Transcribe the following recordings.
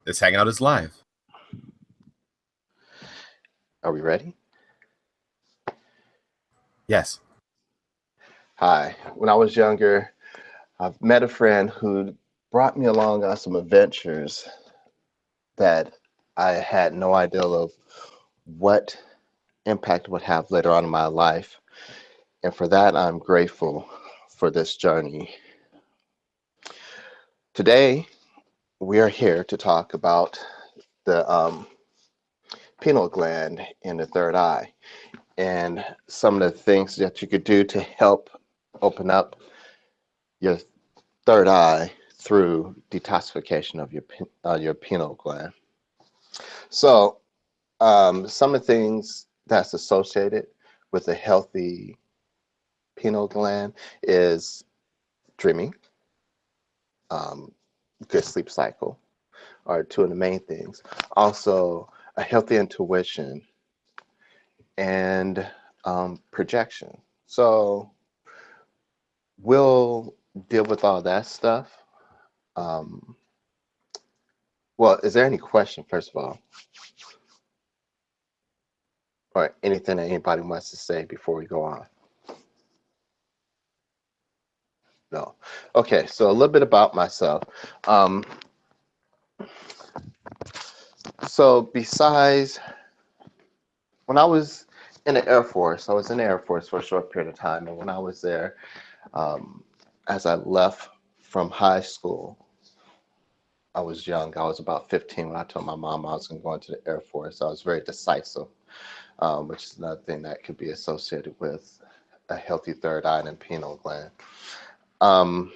This Hangout is live. Are we ready? Yes. Hi. When I was younger, I've met a friend who brought me along on some adventures that I had no idea of what impact it would have later on in my life. And for that, I'm grateful for this journey. Today, we are here to talk about the pineal gland in the third eye and some of the things that you could do to help open up your third eye through detoxification of your pineal gland. So, some of the things that's associated with a healthy pineal gland is dreaming, um, good sleep cycle are two of the main things. Also, a healthy intuition and projection. So, we'll deal with all that stuff. Um, well, is there any question, first of all, or anything that anybody wants to say before we go on? No. Okay, so a little bit about myself. Um, so besides, when I was in the Air Force, I was in the Air Force for a short period of time, and when I was there, um, as I left from high school, I was young. I was about 15 when I told my mom I was going to go into the Air Force. I was very decisive, which is another thing that could be associated with a healthy third eye and pineal gland. Um,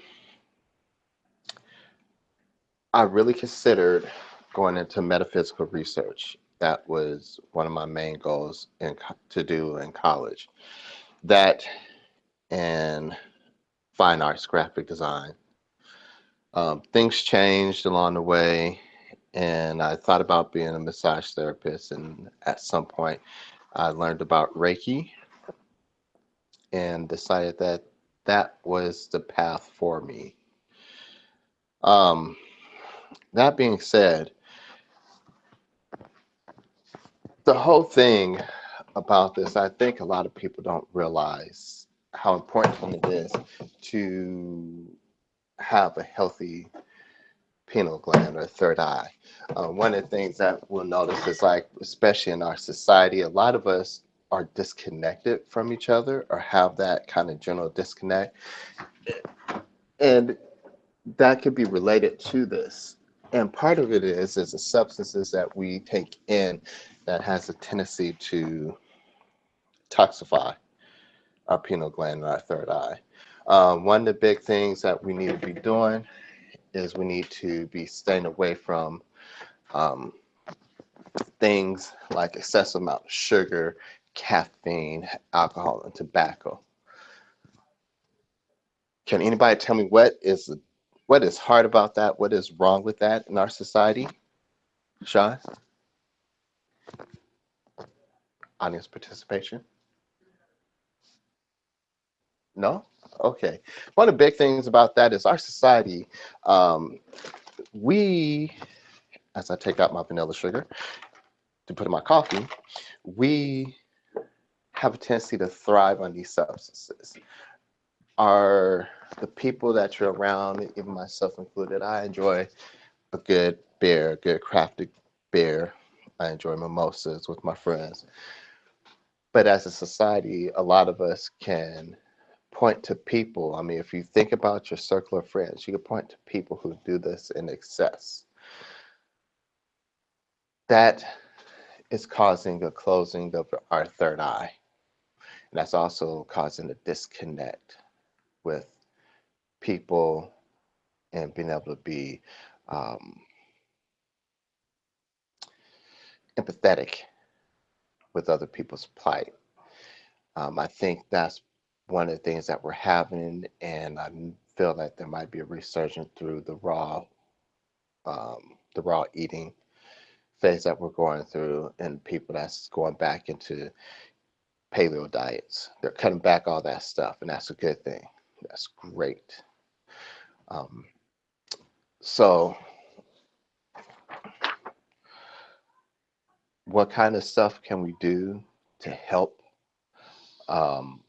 I really considered going into metaphysical research. That was one of my main goals to do in college. That and fine arts, graphic design. Things changed along the way, and I thought about being a massage therapist. And at some point, I learned about Reiki and decided that that was the path for me. Um, that being said, the whole thing about this, I think a lot of people don't realize how important it is to have a healthy pineal gland or third eye. One of the things that we'll notice is like, especially in our society, a lot of us are disconnected from each other or have that kind of general disconnect. And that could be related to this. And part of it is the substances that we take in that has a tendency to toxify our pineal gland and our third eye. One of the big things that we need to be doing is we need to be staying away from um, things like excessive amount of sugar, caffeine, alcohol, and tobacco. Can anybody tell me what is hard about that? What is wrong with that in our society? Sean, audience participation? No? Okay. One of the big things about that is our society, um, we, as I take out my vanilla sugar to put in my coffee, we have a tendency to thrive on these substances. Are the people that you're around, even myself included, I enjoy a good beer, a good crafted beer. I enjoy mimosas with my friends. But as a society, a lot of us can point to people. I mean, if you think about your circle of friends, you can point to people who do this in excess. That is causing a closing of our third eye. And that's also causing a disconnect with people and being able to be um, empathetic with other people's plight. I think that's one of the things that we're having, and I feel that there might be a resurgence through the raw eating phase that we're going through, and people that's going back into paleo diets. They're cutting back all that stuff, and that's a good thing. That's great. Um, so what kind of stuff can we do to help? Um,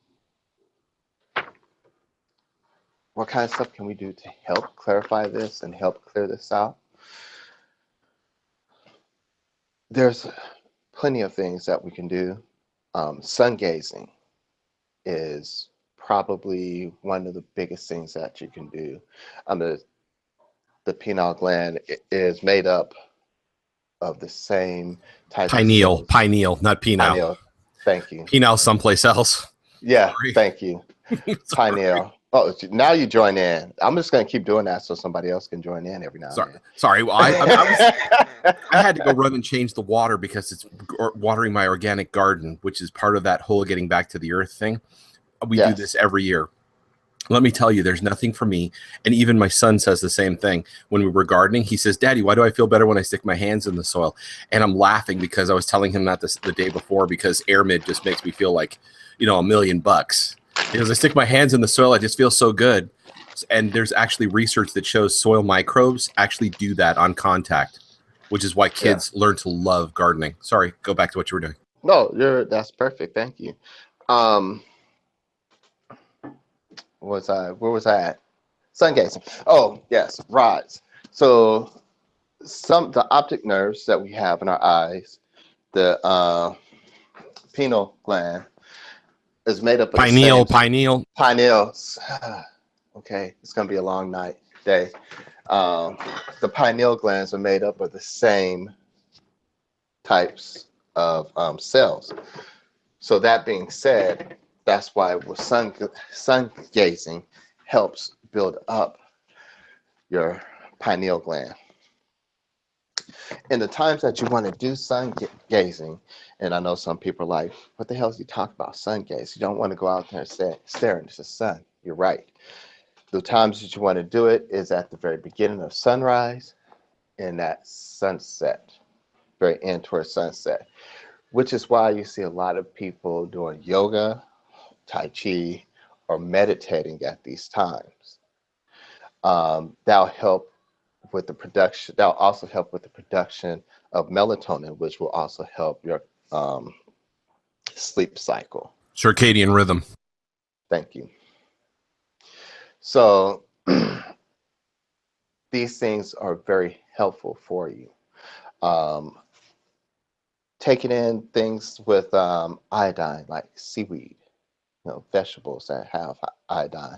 what kind of stuff can we do to help clarify this and help clear this out? There's plenty of things that we can do. Sun gazing is probably one of the biggest things that you can do. The pineal gland is made up of the same types of cells. Pineal, not penile. Pineal. Thank you. Penile someplace else. Yeah, Sorry. thank you. Pineal. Oh, now you join in. I'm just going to keep doing that so somebody else can join in every now and then. Sorry. Well, I had to go run and change the water because it's watering my organic garden, which is part of that whole getting back to the earth thing. We do this every year. Let me tell you, there's nothing for me. And even my son says the same thing. When we were gardening, he says, Daddy, why do I feel better when I stick my hands in the soil? And I'm laughing because I was telling him that the day before, because air mid just makes me feel like, $1 million. Because I stick my hands in the soil, I just feel so good. And there's actually research that shows soil microbes actually do that on contact, which is why kids learn to love gardening. Sorry, go back to what you were doing. No, that's perfect. Thank you. Where was I at? Sun gazing. Oh, yes, rods. So the optic nerves that we have in our eyes, the pineal gland is made up of pineal. Pineals. Okay, it's gonna be a long day. The pineal glands are made up of the same types of cells. So that being said, that's why with sun gazing helps build up your pineal gland. In the times that you want to do sun gazing, and I know some people are like, what the hell is he talking about, sun gaze? You don't want to go out there and stare into the sun. You're right. The times that you want to do it is at the very beginning of sunrise and at sunset, very end towards sunset, which is why you see a lot of people doing yoga, Tai Chi, or meditating at these times. That'll help with the production. That'll also help with the production of melatonin, which will also help your sleep cycle. Circadian rhythm. Thank you. So these things are very helpful for you. Taking in things with iodine, like seaweed, vegetables that have iodine.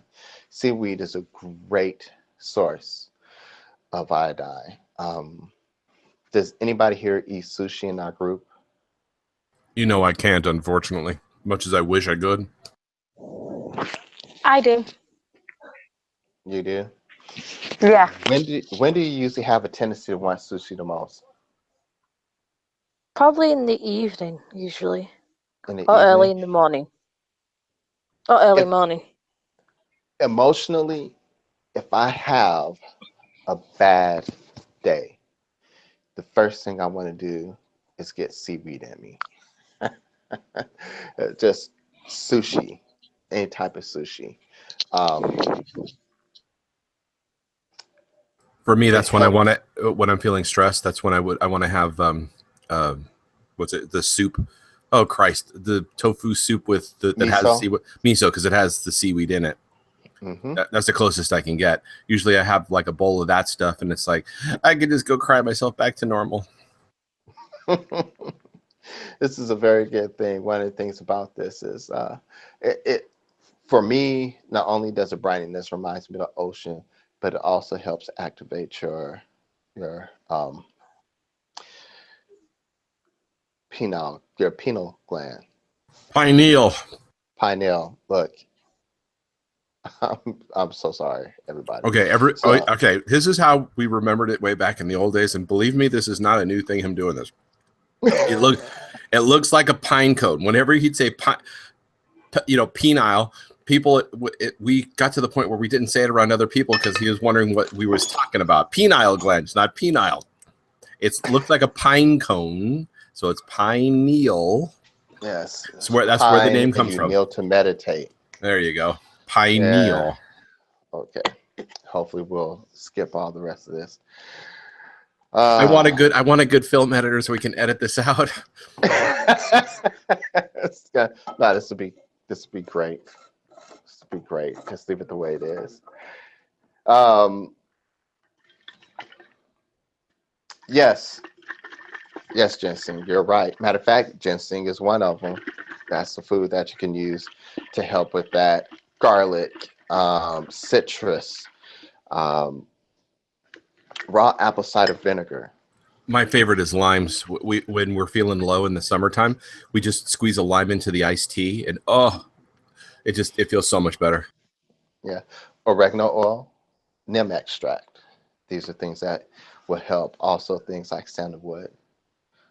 Seaweed is a great source of iodine. Does anybody here eat sushi in our group? I can't, unfortunately, much as I wish I could. I do. You do? Yeah. When do you usually have a tendency to want sushi the most? Probably in the evening, usually. In the or evening? early in the morning. Or early morning. Emotionally, if I have a bad day, the first thing I want to do is get seaweed in me. Just sushi, any type of sushi. For me, that's when I want to. When I'm feeling stressed, that's when I want to have what's it? The soup. Oh Christ, the tofu soup with that miso? has seaweed, miso, because it has the seaweed in it. Mm-hmm. That's the closest I can get. Usually, I have like a bowl of that stuff, and it's like I could just go cry myself back to normal. This is a very good thing. One of the things about this is it for me, not only does it brighten, this reminds me of the ocean, but it also helps activate your pineal gland. Pineal. Look, I'm so sorry, everybody. Okay, okay. This is how we remembered it way back in the old days, and believe me, this is not a new thing. Him doing this. It looks like a pine cone. Whenever he'd say penile, people, we got to the point where we didn't say it around other people because he was wondering what we was talking about. Penile glands, not penile. It looks like a pine cone, so it's pineal. Yes, that's where the name comes from. Kneel to meditate. There you go, pineal. Yeah. Okay. Hopefully, we'll skip all the rest of this. I want a good film editor so we can edit this out. No, this would be great. This would be great. Just leave it the way it is. Yes, ginseng. You're right. Matter of fact, ginseng is one of them. That's the food that you can use to help with that. Garlic, citrus, raw apple cider vinegar. My favorite is limes. When we're feeling low in the summertime, we just squeeze a lime into the iced tea, and it feels so much better. Yeah, oregano oil, neem extract. These are things that will help. Also, things like sandalwood,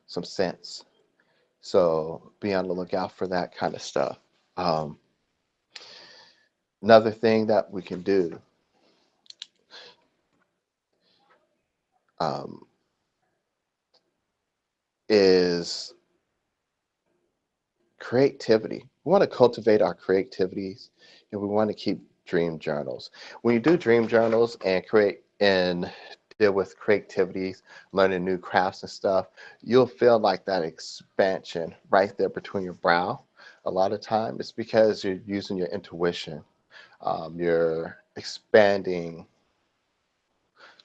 some scents. So be on the lookout for that kind of stuff. Another thing that we can do. Is creativity. We want to cultivate our creativities, and we want to keep dream journals. When you do dream journals and create and deal with creativities, learning new crafts and stuff, you'll feel like that expansion right there between your brow. A lot of time it's because you're using your intuition. You're expanding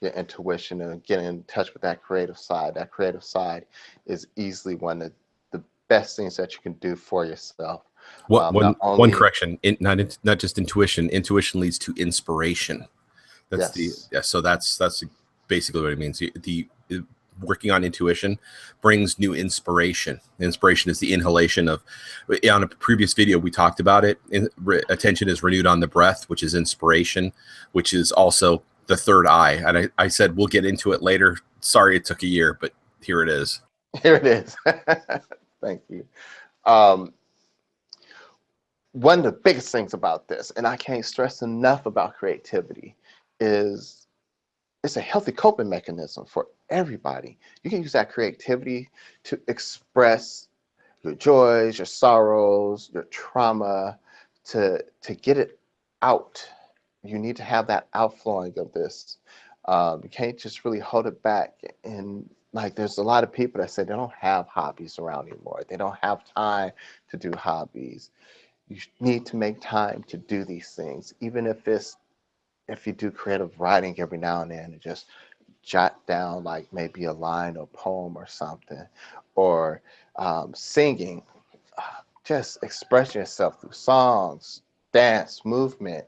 your intuition and getting in touch with that creative side. That creative side is easily one of the best things that you can do for yourself. One correction, not just intuition. Intuition leads to inspiration. So that's basically what it means. The working on intuition brings new inspiration. Inspiration is the inhalation of. On a previous video, we talked about it. Attention is renewed on the breath, which is inspiration, which is also the third eye. And I said we'll get into it later. Sorry it took a year, but here it is. Here it is. Thank you. One of the biggest things about this, and I can't stress enough about creativity, is it's a healthy coping mechanism for everybody. You can use that creativity to express your joys, your sorrows, your trauma, to get it out. You need to have that outflowing of this. You can't just really hold it back. And like, there's a lot of people that say they don't have hobbies around anymore. They don't have time to do hobbies. You need to make time to do these things, even if you do creative writing every now and then, and just jot down like maybe a line or poem or something, or singing. Just express yourself through songs, dance, movement.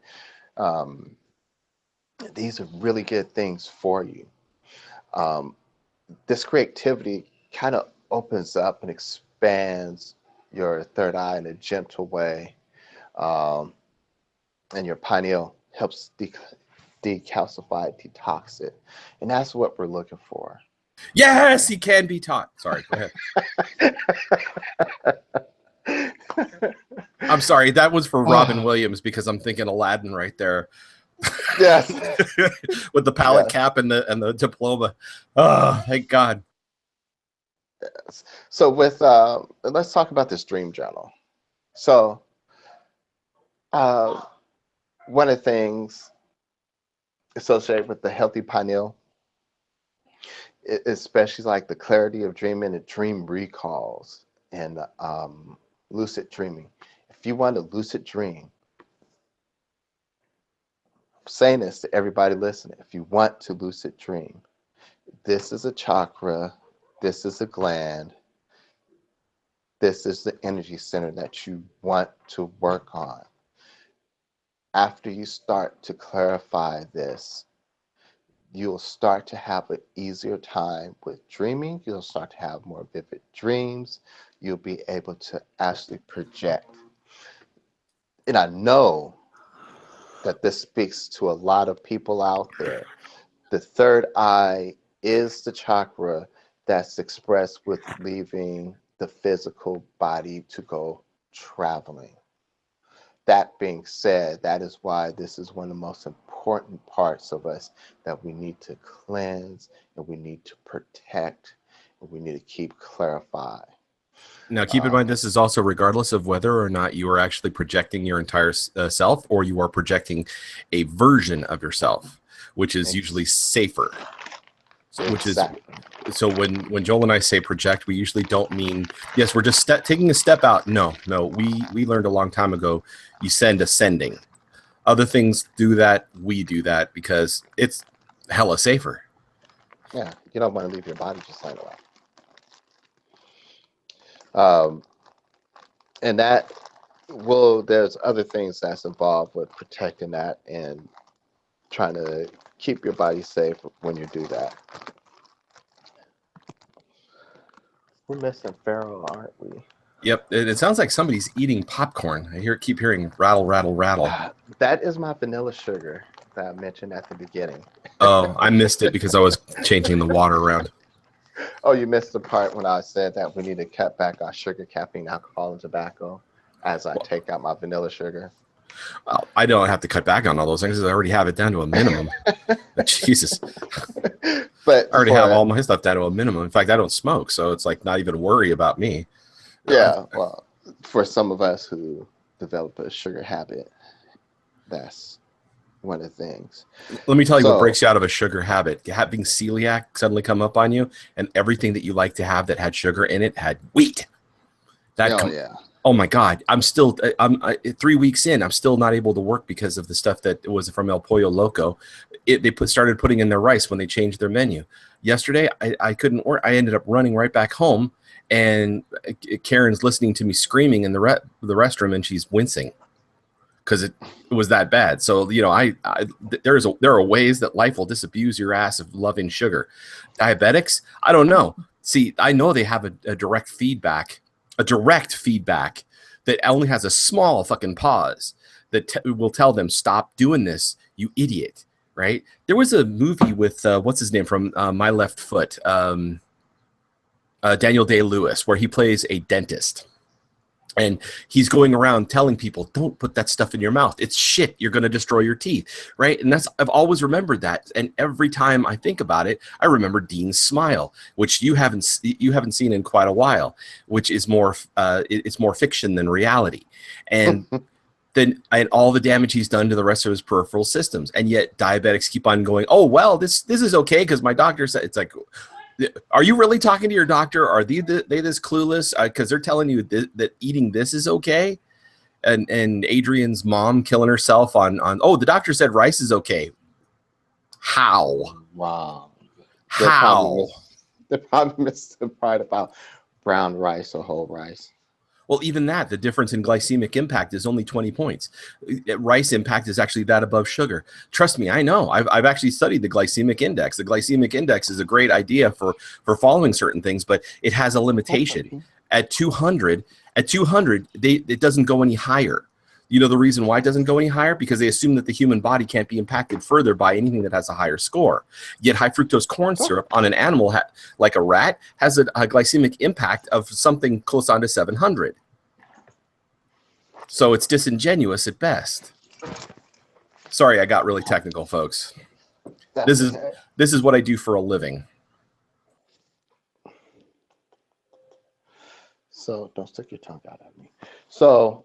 These are really good things for you. This creativity kind of opens up and expands your third eye in a gentle way, and your pineal helps decalcify, detox it, and that's what we're looking for. Yes, he can be taught. Sorry, go ahead. I'm sorry, that was for Robin Williams, because I'm thinking Aladdin right there. Yes. With the palette cap and the diploma. Oh, thank God. Yes. So let's talk about this dream journal. So one of the things associated with the healthy pineal, especially like the clarity of dreaming and dream recalls and lucid dreaming. If you want a lucid dream, I'm saying this to everybody listening, if you want to lucid dream, this is a chakra, this is a gland, this is the energy center that you want to work on. After you start to clarify this, you'll start to have an easier time with dreaming. You'll start to have more vivid dreams. You'll be able to actually project. And I know that this speaks to a lot of people out there. The third eye is the chakra that's expressed with leaving the physical body to go traveling. That being said, that is why this is one of the most important parts of us that we need to cleanse, and we need to protect, and we need to keep clarify. Now, keep in mind, this is also regardless of whether or not you are actually projecting your entire self, or you are projecting a version of yourself, which is usually safer. which is so when Joel and I say project, we usually don't mean yes, we're just taking a step out. No, we learned a long time ago. You send ascending. Other things do that. We do that because it's hella safer. Yeah, you don't want to leave your body just lying around. And that, well, there's other things that's involved with protecting that and trying to keep your body safe when you do that. We're missing Pharaoh, aren't we? Yep, it sounds like somebody's eating popcorn. Keep hearing rattle, rattle, rattle. That is my vanilla sugar that I mentioned at the beginning. Oh, I missed it because I was changing the water around. Oh, you missed the part when I said that we need to cut back our sugar, caffeine, alcohol, and tobacco as I take out my vanilla sugar. Well, I don't have to cut back on all those things. I already have it down to a minimum. Jesus. But I already have all my stuff down to a minimum. In fact, I don't smoke, so it's like not even a worry about me. Yeah, well, for some of us who develop a sugar habit, that's one of the things. Let me tell you what breaks you out of a sugar habit. Having celiac suddenly come up on you, and everything that you like to have that had sugar in it had wheat. Oh my God! I'm 3 weeks in. I'm still not able to work because of the stuff that was from El Pollo Loco. They started putting in their rice when they changed their menu. Yesterday, I couldn't work. I ended up running right back home, and Karen's listening to me screaming in the restroom, and she's wincing because it was that bad. So there are ways that life will disabuse your ass of loving sugar. Diabetics, I don't know. See, I know they have a direct feedback that only has a small fucking pause that will tell them, stop doing this, you idiot. Right? There was a movie with what's his name from My Left Foot, Daniel Day-Lewis, where he plays a dentist. And he's going around telling people, don't put that stuff in your mouth. It's shit. You're going to destroy your teeth. Right. And I've always remembered that. And every time I think about it, I remember Dean's smile, which you haven't seen in quite a while, which is it's more fiction than reality. And and all the damage he's done to the rest of his peripheral systems. And yet diabetics keep on going, oh, well, this is okay because my doctor said. It's like, are you really talking to your doctor? Are they this clueless? Because they're telling you that eating this is okay. And Adrian's mom killing herself on the doctor said rice is okay. How? Wow. How? They're probably mystified about brown rice or whole rice. Well, even that, the difference in glycemic impact is only 20 points. Rice impact is actually that above sugar. Trust me, I know. I've actually studied the glycemic index. The glycemic index is a great idea for following certain things, but it has a limitation. At 200, it doesn't go any higher. You know the reason why it doesn't go any higher? Because they assume that the human body can't be impacted further by anything that has a higher score. Yet high fructose corn syrup on an animal like a rat has a glycemic impact of something close on to 700. So it's disingenuous at best. Sorry, I got really technical, folks. This is what I do for a living. So don't stick your tongue out at me. So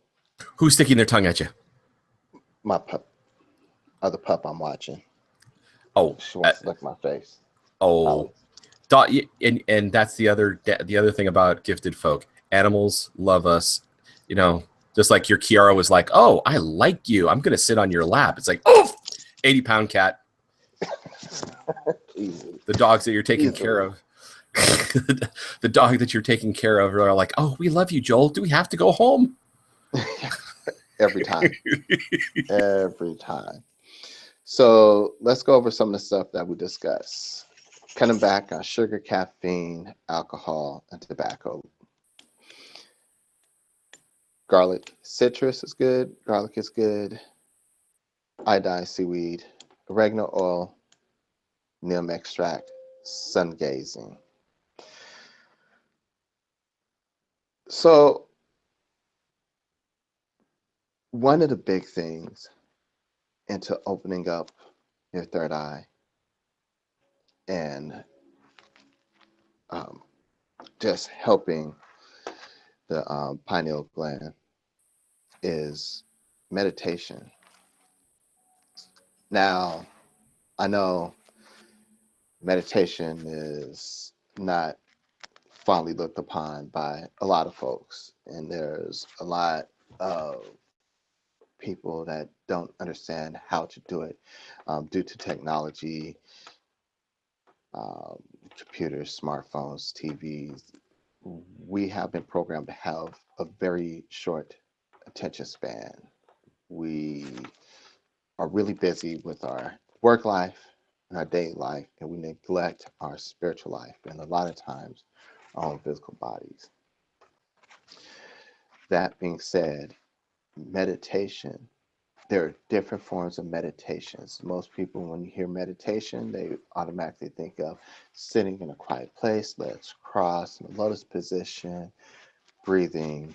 who's sticking their tongue at you? My pup. Other pup I'm watching. Oh, she wants to lick my face. Oh, and that's the other thing about gifted folk. Animals love us, just like your Kiara was like, oh, I like you. I'm gonna sit on your lap. It's like, oh, 80-pound cat. The dogs that you're taking care of. The dog that you're taking care of are like, oh, we love you, Joel. Do we have to go home? Every time. Every time. So let's go over some of the stuff that we discussed. Cutting back on sugar, caffeine, alcohol, and tobacco. Garlic, citrus is good. Garlic is good. Iodine, seaweed, oregano oil, neem extract, Sungazing. So one of the big things into opening up your third eye and just helping the pineal gland is meditation. Now, I know meditation is not fondly looked upon by a lot of folks, and there's a lot of people that don't understand how to do it due to technology, um, computers, smartphones, TVs. We have been programmed to have a very short attention span. We are really busy with our work life and our daily life, and we neglect our spiritual life and a lot of times our own physical bodies. That being said, meditation, there are different forms of meditations. Most people, when you hear meditation, they automatically think of sitting in a quiet place, legs crossed, in a lotus position, breathing,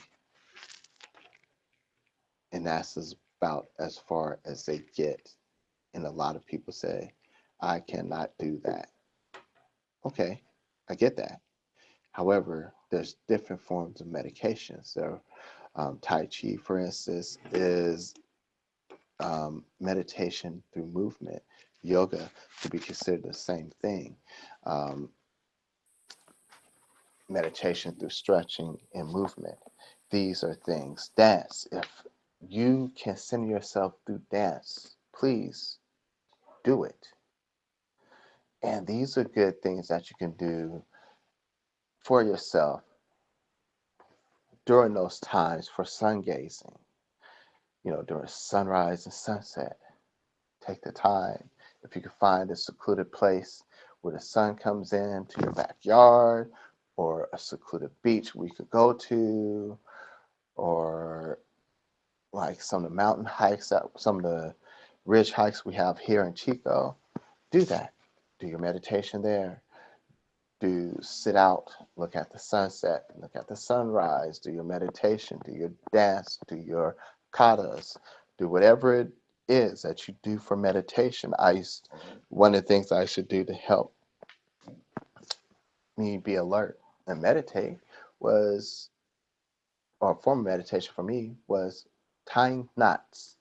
and that's about as far as they get. And a lot of people say, I cannot do that. Okay, I get that. However, there's different forms of medication. So Tai Chi, for instance, is meditation through movement. Yoga could be considered the same thing. Um, meditation through stretching and movement. These are things. Dance. If you can send yourself through dance, please do it. And these are good things that you can do for yourself during those times for sun gazing, during sunrise and sunset. Take the time. If you can find a secluded place where the sun comes in to your backyard, or a secluded beach we could go to, or like some of the mountain hikes, some of the ridge hikes we have here in Chico, do that. Do your meditation there. Do sit out, look at the sunset, look at the sunrise, do your meditation, do your dance, do your katas, do whatever it is that you do for meditation. One of the things I should do to help me be alert and meditate was, or a form of meditation for me was tying knots.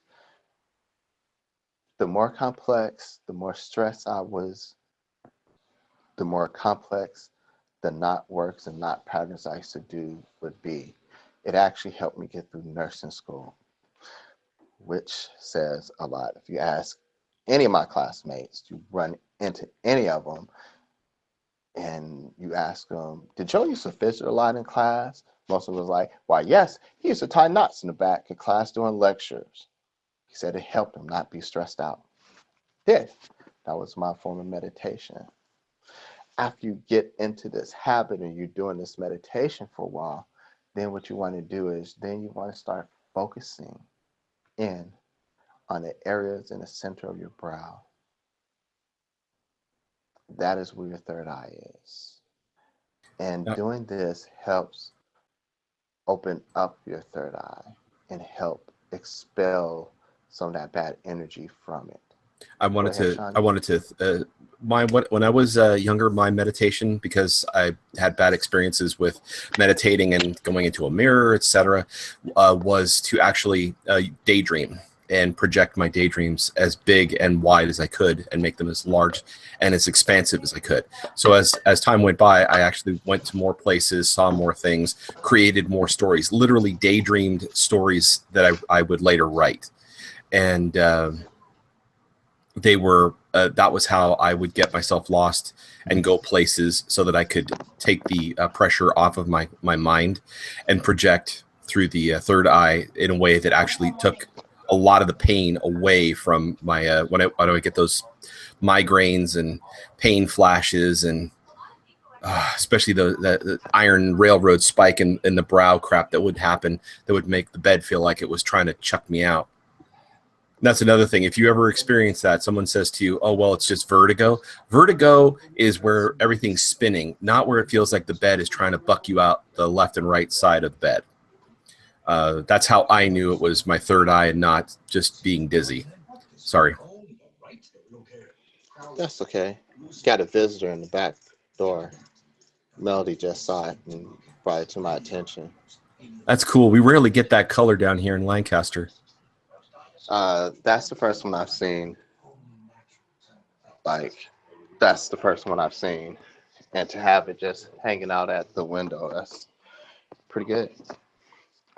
The more complex, the more stressed I was, the more complex the knot works and knot patterns I used to do would be. It actually helped me get through nursing school, which says a lot. If you ask any of my classmates, you run into any of them, and you ask them, did Joe used to fidget a lot in class? Most of them was like, why, yes, he used to tie knots in the back of class during lectures. He said it helped him not be stressed out. Did. That was my form of meditation. After you get into this habit and you're doing this meditation for a while, then what you want to do is then you want to start focusing in on the areas in the center of your brow. That is where your third eye is. And doing this helps open up your third eye and help expel some of that bad energy from it. When I was younger, my meditation, because I had bad experiences with meditating and going into a mirror, etc., was to actually daydream and project my daydreams as big and wide as I could and make them as large and as expansive as I could. So as time went by, I actually went to more places, saw more things, created more stories, literally daydreamed stories that I would later write. And they were that was how I would get myself lost and go places so that I could take the pressure off of my mind and project through the third eye in a way that actually took a lot of the pain away from my when I would get those migraines and pain flashes, and especially the iron railroad spike in the brow crap that would happen, that would make the bed feel like it was trying to chuck me out. And that's another thing. If you ever experience that, someone says to you, oh, well, it's just vertigo. Vertigo is where everything's spinning, not where it feels like the bed is trying to buck you out the left and right side of the bed. That's how I knew it was my third eye and not just being dizzy. Sorry. That's okay. Got a visitor in the back door. Melody just saw it and brought it to my attention. That's cool. We rarely get that color down here in Lancaster. That's the first one I've seen, like, That's the first one I've seen. And to have it just hanging out at the window, that's pretty good.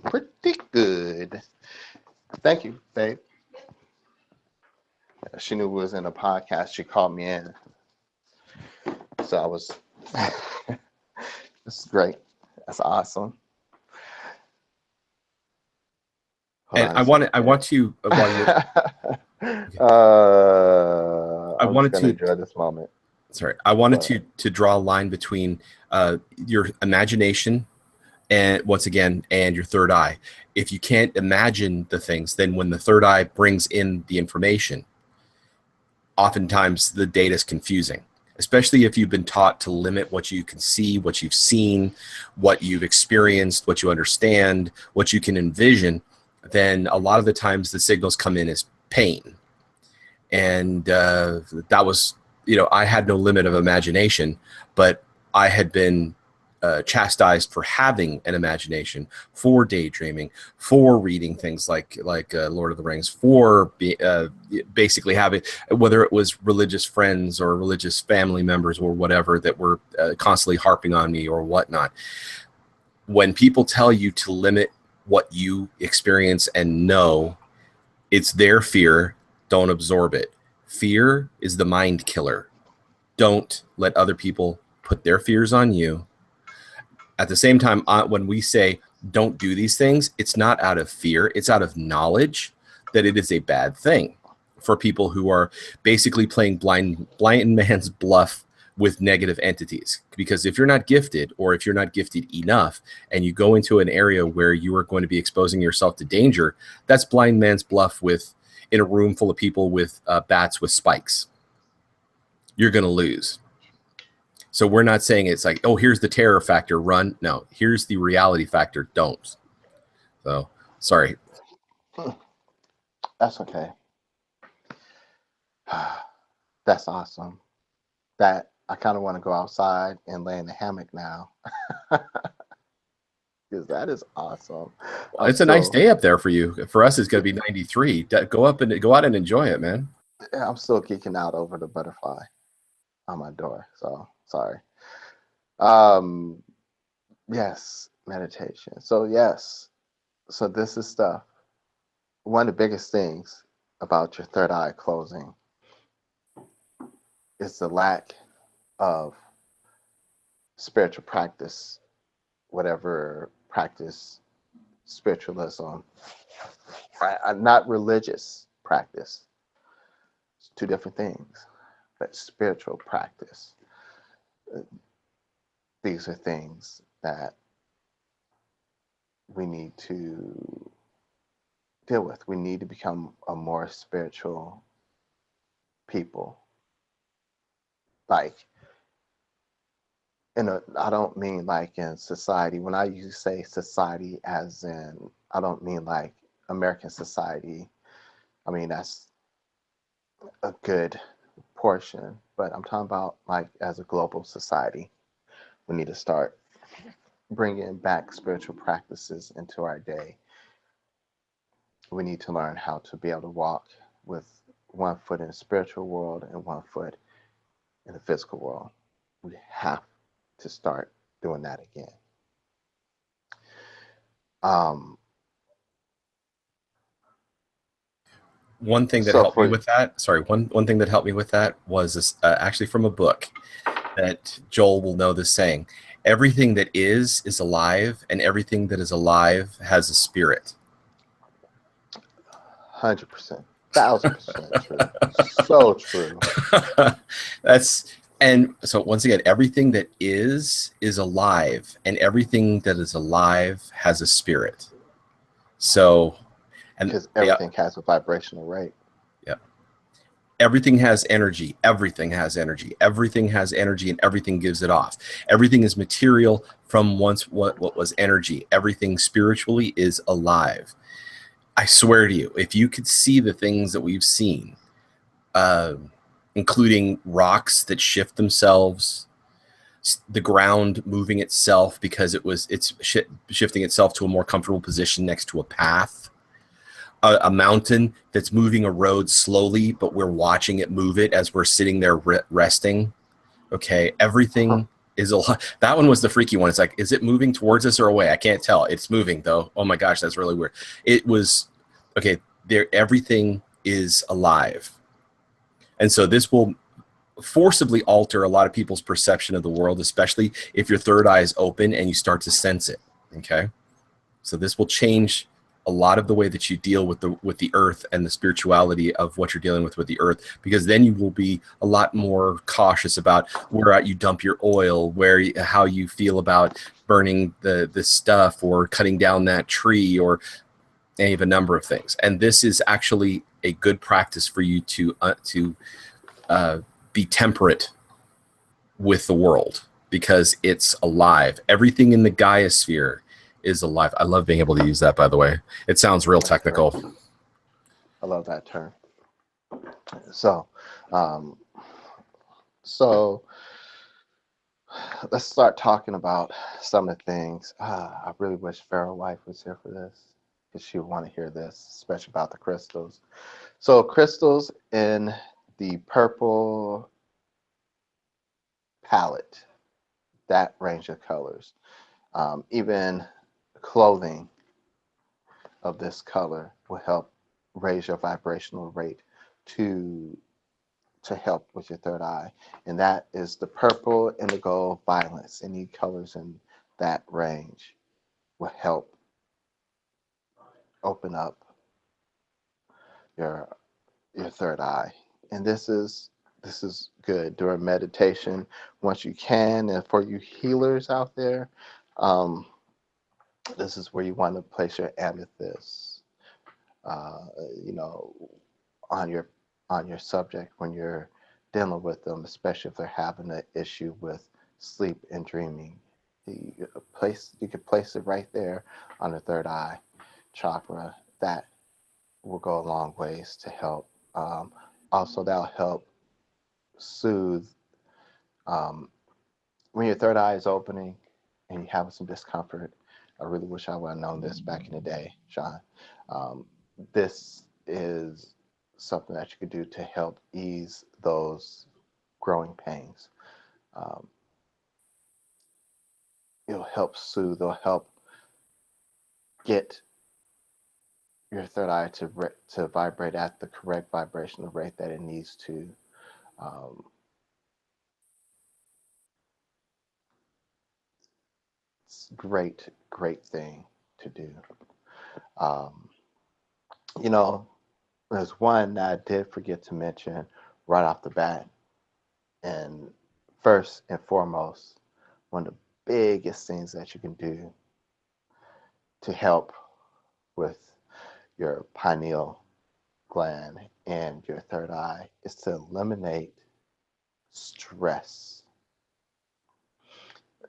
Pretty good. Thank you, babe. She knew we was in a podcast. She called me in. So I was, this is great. That's awesome. And I want to enjoy this moment. Sorry, I wanted to draw a line between your imagination and once again, and your third eye. If you can't imagine the things, then when the third eye brings in the information, oftentimes the data is confusing, especially if you've been taught to limit what you can see, what you've seen, what you've experienced, what you understand, what you can envision. Then a lot of the times the signals come in as pain. And that was, I had no limit of imagination, but I had been chastised for having an imagination, for daydreaming, for reading things like Lord of the Rings, for basically having, whether it was religious friends or religious family members or whatever that were constantly harping on me or whatnot. When people tell you to limit what you experience and know, it's their fear. Don't absorb it. Fear is the mind killer. Don't let other people put their fears on you. At the same time, when we say don't do these things, it's not out of fear. It's out of knowledge that it is a bad thing for people who are basically playing blind man's bluff with negative entities. Because if you're not gifted, or if you're not gifted enough, and you go into an area where you are going to be exposing yourself to danger, that's blind man's bluff in a room full of people with bats with spikes. You're going to lose. So we're not saying it's like, oh, here's the terror factor, run. No, here's the reality factor, don't. So, sorry. That's okay. That's awesome. That I kind of want to go outside and lay in the hammock now. Because that is awesome. Well, it's a nice day up there for you. For us, it's going to be 93. Go out and enjoy it, man. I'm still geeking out over the butterfly on my door. So sorry. Yes, meditation. So yes. So this is stuff. One of the biggest things about your third eye closing is the lack of spiritual practice, whatever practice, spiritualism, not religious practice. It's two different things, but spiritual practice. These are things that we need to deal with. We need to become a more spiritual people. Like, I don't mean like in society. When I use say society, as in, I don't mean like American society. I mean, that's a good portion, but I'm talking about like as a global society. We need to start bringing back spiritual practices into our day. We need to learn how to be able to walk with one foot in the spiritual world and one foot in the physical world. We have to start doing that again. One thing that helped me with that, one thing that helped me with that was actually from a book that Joel will know this saying: everything that is alive, and everything that is alive has a spirit. 100%, 1,000% true. So true. And so once again, everything that is alive, and everything that is alive has a spirit. So, and because everything has a vibrational rate. Yeah. Everything has energy. Everything has energy. Everything has energy, and everything gives it off. Everything is material from once what was energy. Everything spiritually is alive. I swear to you, if you could see the things that we've seen, including rocks that shift themselves, the ground moving itself because it's shifting itself to a more comfortable position next to a path, a mountain that's moving a road slowly, but we're watching it move it as we're sitting there resting. Okay, everything is a lot. That one was the freaky one. It's like, is it moving towards us or away? I can't tell. It's moving though. Oh my gosh, that's really weird. It was okay. There, everything is alive, and so this will forcibly alter a lot of people's perception of the world, especially if your third eye is open and you start to sense it. Okay, so this will change a lot of the way that you deal with the earth and the spirituality of what you're dealing with the earth, because then you will be a lot more cautious about where you dump your oil, how you feel about burning the stuff or cutting down that tree or any of a number of things. And this is actually a good practice for you to be temperate with the world, because it's alive. Everything in the Gaia sphere is alive. I love being able to use that, by the way. It sounds real technical. I love that term. So, so let's start talking about some of the things. I really wish Pharaoh Wife was here for this, because she would want to hear this, especially about the crystals. So crystals in the purple palette, that range of colors, even clothing of this color will help raise your vibrational rate to help with your third eye. And that is the purple, indigo, violets. Any colors in that range will help open up your third eye. And this is good during meditation once you can. And for you healers out there, this is where you want to place your amethyst, you know, on your subject when you're dealing with them, especially if they're having an issue with sleep and dreaming. You could place it right there on the third eye chakra. That will go a long ways to help. Also, that'll help soothe when your third eye is opening and you have some discomfort. I really wish I would have known this back in the day, Sean. This is something that you could do to help ease those growing pains. It'll help soothe, it'll help get your third eye to vibrate at the correct vibrational rate that it needs to. It's great thing to do. You know, there's one that I did forget to mention right off the bat. And first and foremost, one of the biggest things that you can do to help with your pineal gland and your third eye is to eliminate stress.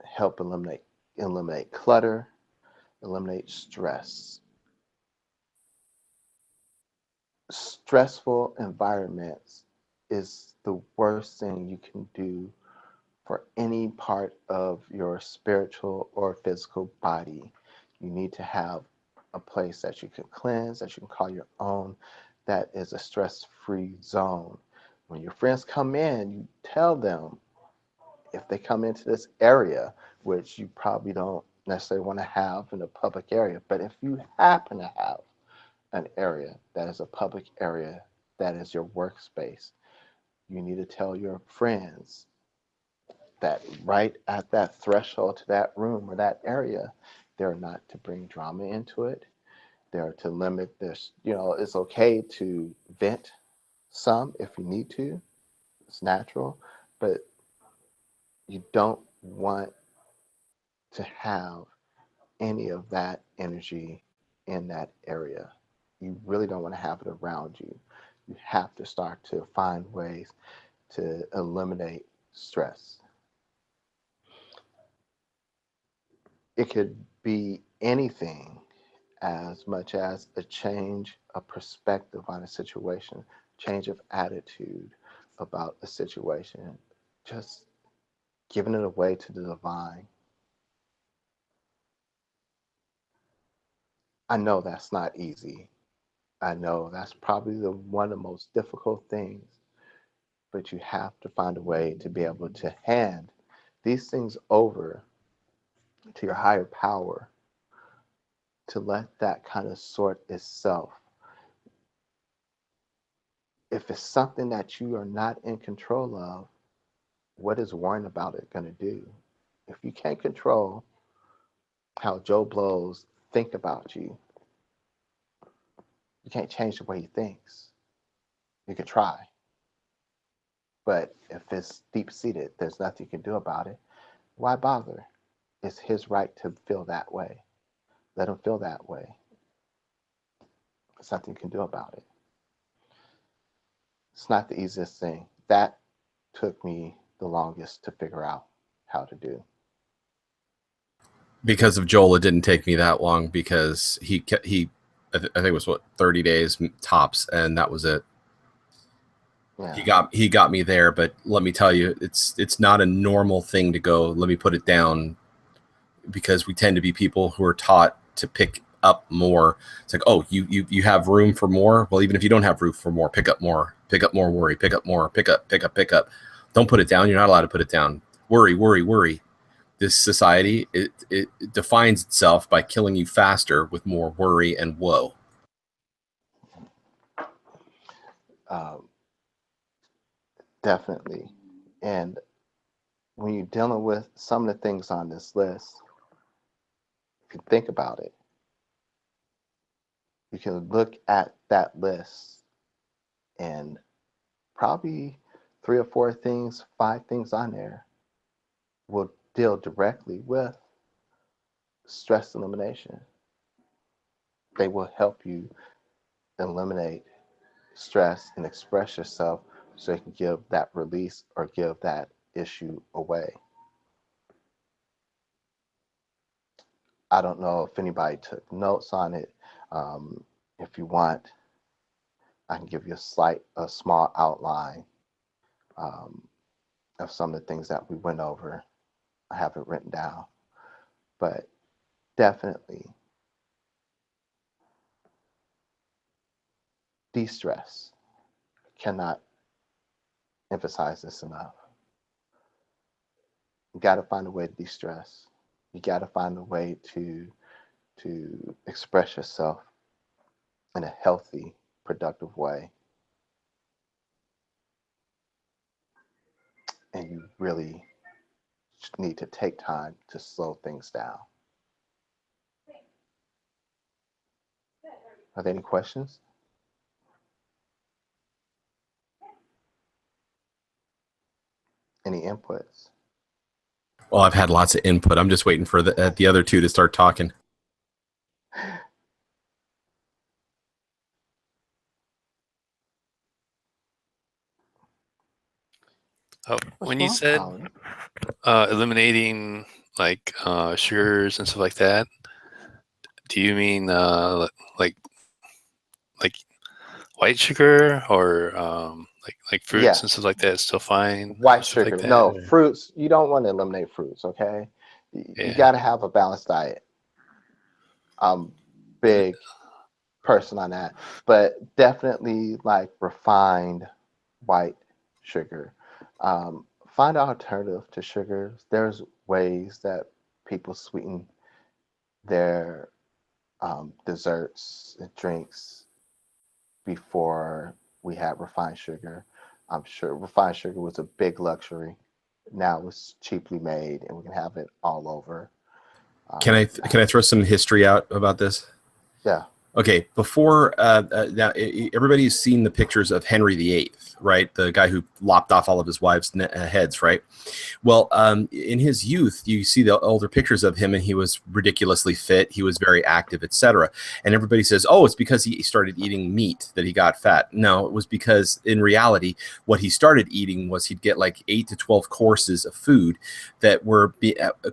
Help eliminate clutter, eliminate stress. Stressful environments is the worst thing you can do for any part of your spiritual or physical body. You need to have a place that you can cleanse, that you can call your own, that is a stress-free zone. When your friends come in, you tell them, if they come into this area, which you probably don't necessarily want to have in a public area, but if you happen to have an area that is a public area, that is your workspace, you need to tell your friends that right at that threshold to that room or that area, they're not to bring drama into it. They're to limit this. You know, it's okay to vent some if you need to. It's natural, but you don't want to have any of that energy in that area. You really don't want to have it around you. You have to start to find ways to eliminate stress. It could be anything, as much as a change of perspective on a situation, change of attitude about a situation, just giving it away to the divine. I know that's not easy. I know that's probably one of the most difficult things, but you have to find a way to be able to hand these things over to your higher power, to let that kind of sort itself. If it's something that you are not in control of, what is worrying about it going to do? If you can't control how Joe Blows think about you, you can't change the way he thinks. You could try, but if it's deep seated, there's nothing you can do about it. Why bother? It's his right to feel that way. Let him feel that way. There's nothing you can do about it. It's not the easiest thing. That took me the longest to figure out how to do. Because of Joel, it didn't take me that long, because I think it was 30 days tops, and that was it. Yeah. He got me there, but let me tell you, it's not a normal thing to go, let me put it down, because we tend to be people who are taught to pick up more. It's like, oh, you have room for more. Well, even if you don't have room for more, pick up more worry, pick up more, pick up. Don't put it down. You're not allowed to put it down. Worry. This society, it defines itself by killing you faster with more worry and woe. Definitely. And when you're dealing with some of the things on this list, if you think about it, you can look at that list and probably 3 or 4 things, 5 things on there will deal directly with stress elimination. They will help you eliminate stress and express yourself so you can give that release or give that issue away. I don't know if anybody took notes on it. If you want, I can give you a small outline of some of the things that we went over. I have it written down, but definitely de-stress. Cannot emphasize this enough. You got to find a way to de-stress. You got to find a way to express yourself in a healthy, productive way. And you really need to take time to slow things down. Are there any questions? Any inputs? Well, I've had lots of input. I'm just waiting for the other two to start talking. Oh, when you said eliminating like sugars and stuff like that, do you mean like white sugar, or like fruits Yes. and stuff like that is still fine? White stuff sugar. like that, No, or? fruits. You don't want to eliminate fruits, okay? You got to have a balanced diet. I'm big person on that, but definitely like refined white sugar. Find an alternative to sugars. There's ways that people sweeten their desserts and drinks before we had refined sugar. I'm sure refined sugar was a big luxury. Now it's cheaply made, and we can have it all over. Can I throw some history out about this? Yeah. Okay, before now, everybody's seen the pictures of Henry VIII, right? The guy who lopped off all of his wives' heads, right? Well, in his youth, you see the older pictures of him, and he was ridiculously fit. He was very active, etc. And everybody says, "Oh, it's because he started eating meat that he got fat." No, it was because in reality, what he started eating was he'd get like 8 to 12 courses of food that were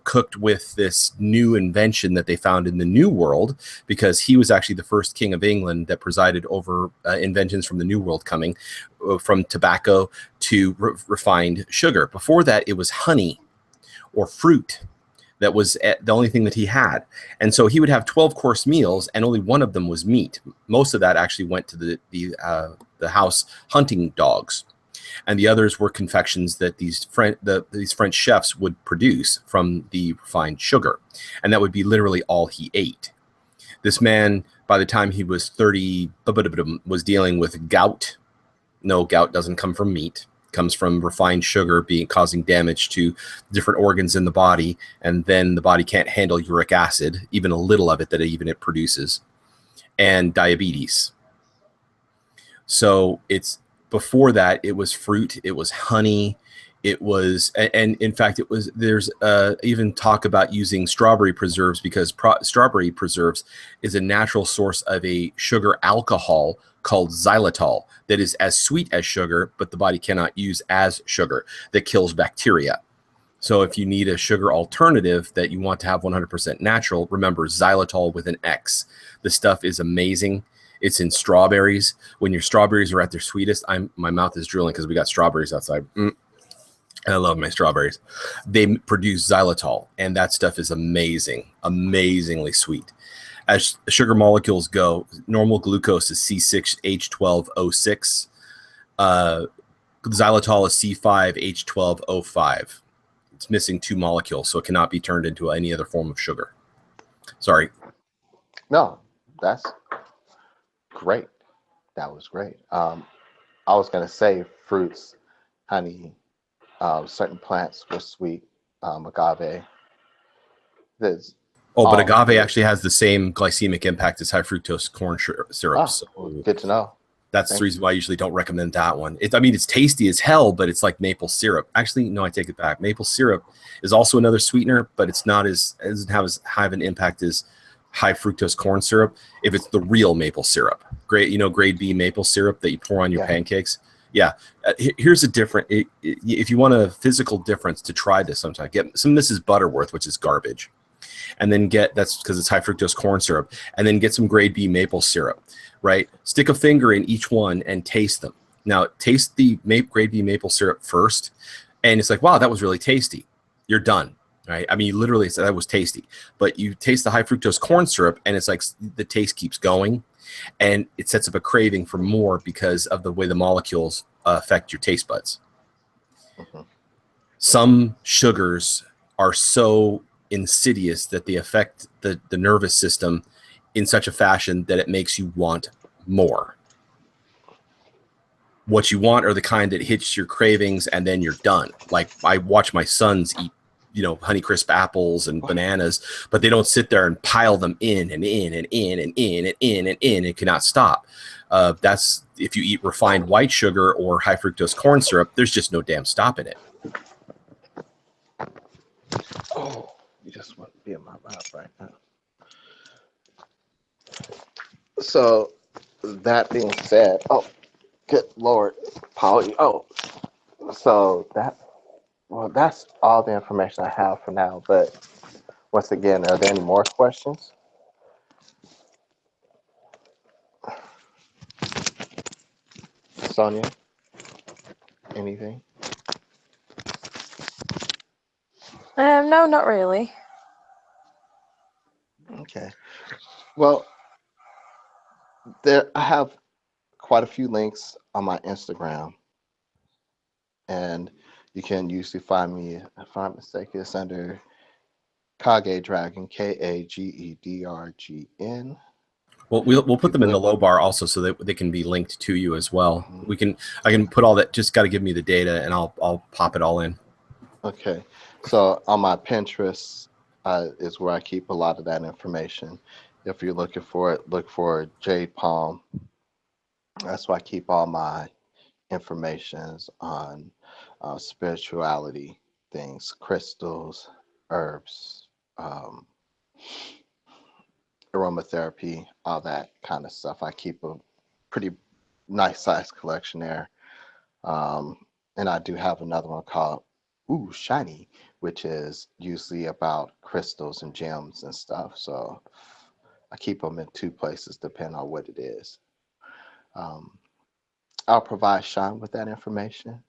cooked with this new invention that they found in the New World, because he was actually the first king of England that presided over inventions from the New World, coming from tobacco to refined sugar. Before that, it was honey or fruit That was the only thing that he had. And so he would have 12-course meals, and only one of them was meat. Most of that actually went to the house hunting dogs, and the others were confections that these French chefs would produce from the refined sugar, and that would be literally all he ate. This man, by the time he was 30, was dealing with gout. No, gout doesn't come from meat. It comes from refined sugar causing damage to different organs in the body, and then the body can't handle uric acid, even a little of it that it produces, and diabetes. So before that, it was fruit, it was honey, it was, and in fact, there's even talk about using strawberry preserves, because strawberry preserves is a natural source of a sugar alcohol called xylitol that is as sweet as sugar, but the body cannot use as sugar, that kills bacteria. So if you need a sugar alternative that you want to have 100% natural, remember xylitol with an X. The stuff is amazing. It's in strawberries. When your strawberries are at their sweetest, my mouth is drooling because we got strawberries outside. I love my strawberries. They produce xylitol, and that stuff is amazing, amazingly sweet. As sugar molecules go, normal glucose is C6H12O6. Xylitol is C5H12O5. It's missing 2 molecules, so it cannot be turned into any other form of sugar. Sorry. No, that's great. That was great. I was going to say fruits, honey, certain plants were sweet, agave. But agave actually has the same glycemic impact as high fructose corn syrup. So good to know. That's the reason why I usually don't recommend that one. It's tasty as hell, but it's like maple syrup. Actually, no, I take it back. Maple syrup is also another sweetener, but it doesn't have as high of an impact as high fructose corn syrup if it's the real maple syrup. Grade B maple syrup that you pour on your pancakes. Yeah. Here's a different. If you want a physical difference, to try this sometime, get some Mrs. Butterworth, which is garbage, and then that's because it's high fructose corn syrup, and then get some grade B maple syrup. Right? Stick a finger in each one and taste them. Now, taste the grade B maple syrup first, and it's like, wow, that was really tasty. You're done. Right? You literally said that was tasty. But you taste the high fructose corn syrup, and it's like the taste keeps going, and it sets up a craving for more because of the way the molecules affect your taste buds. Mm-hmm. Some sugars are so insidious that they affect the nervous system in such a fashion that it makes you want more. What you want are the kind that hits your cravings and then you're done. Like, I watch my sons eat, Honeycrisp apples and bananas, but they don't sit there and pile them in and in and in and in and in and in and cannot stop. That's if you eat refined white sugar or high fructose corn syrup, there's just no damn stopping it. Oh, you just want to be in my mouth right now. So that being said, good Lord, Polly. So that's all the information I have for now. But once again, are there any more questions? Sonia, anything? No, not really. Okay. Well, I have quite a few links on my Instagram, and you can usually find me, if I'm not mistaken, it's under Kage Dragon, KAGEDRGN. Well, we'll put them in the low bar also, so that they can be linked to you as well. Mm-hmm. I can put all that. Just got to give me the data, and I'll pop it all in. Okay. So on my Pinterest is where I keep a lot of that information. If you're looking for it, look for Jade Palm. That's why I keep all my informations on spirituality things, crystals, herbs, aromatherapy, all that kind of stuff. I keep a pretty nice size collection there. And I do have another one called Shiny, which is usually about crystals and gems and stuff. So I keep them in 2 places depending on what it is. I'll provide Sean with that information.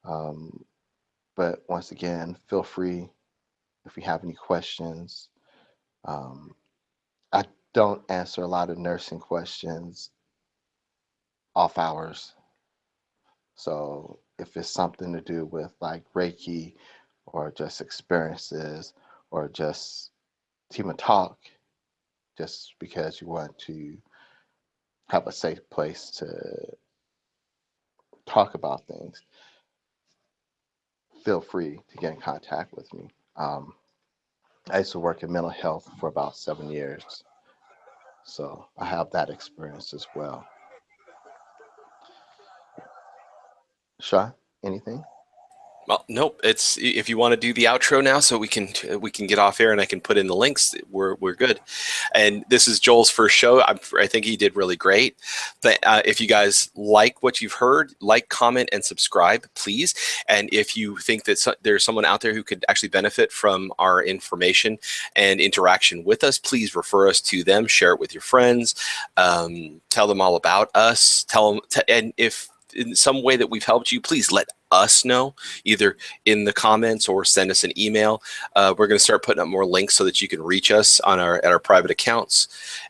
But once again, feel free if you have any questions. I don't answer a lot of nursing questions off hours. So if it's something to do with like Reiki or just experiences or just team of talk, just because you want to have a safe place to talk about things, feel free to get in contact with me. I used to work in mental health for about 7 years, so I have that experience as well. Shaw, anything? Well, nope. It's if you want to do the outro now, so we can get off air and I can put in the links. We're good. And this is Joel's first show. I think he did really great. But if you guys like what you've heard, like, comment, and subscribe, please. And if you think that there's someone out there who could actually benefit from our information and interaction with us, please refer us to them. Share it with your friends. Tell them all about us. Tell them, and if in some way that we've helped you, please let us know, either in the comments or send us an email. We're going to start putting up more links so that you can reach us on at our private accounts.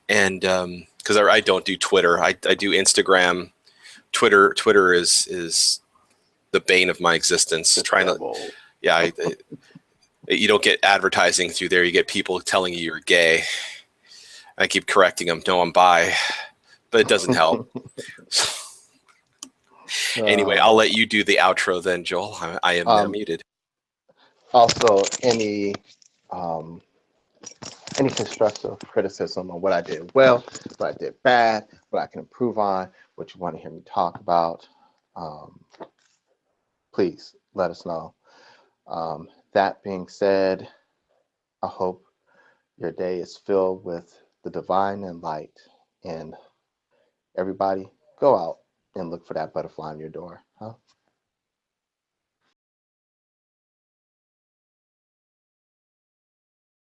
And because I don't do Twitter, I do Instagram. Twitter is the bane of my existence. You don't get advertising through there. You get people telling you you're gay. I keep correcting them. No, I'm bi, but it doesn't help. Anyway, I'll let you do the outro then, Joel. I am now muted. Also, any constructive criticism on what I did well, what I did bad, what I can improve on, what you want to hear me talk about, please let us know. That being said, I hope your day is filled with the divine and light. And everybody, go out and look for that butterfly on your door. Huh?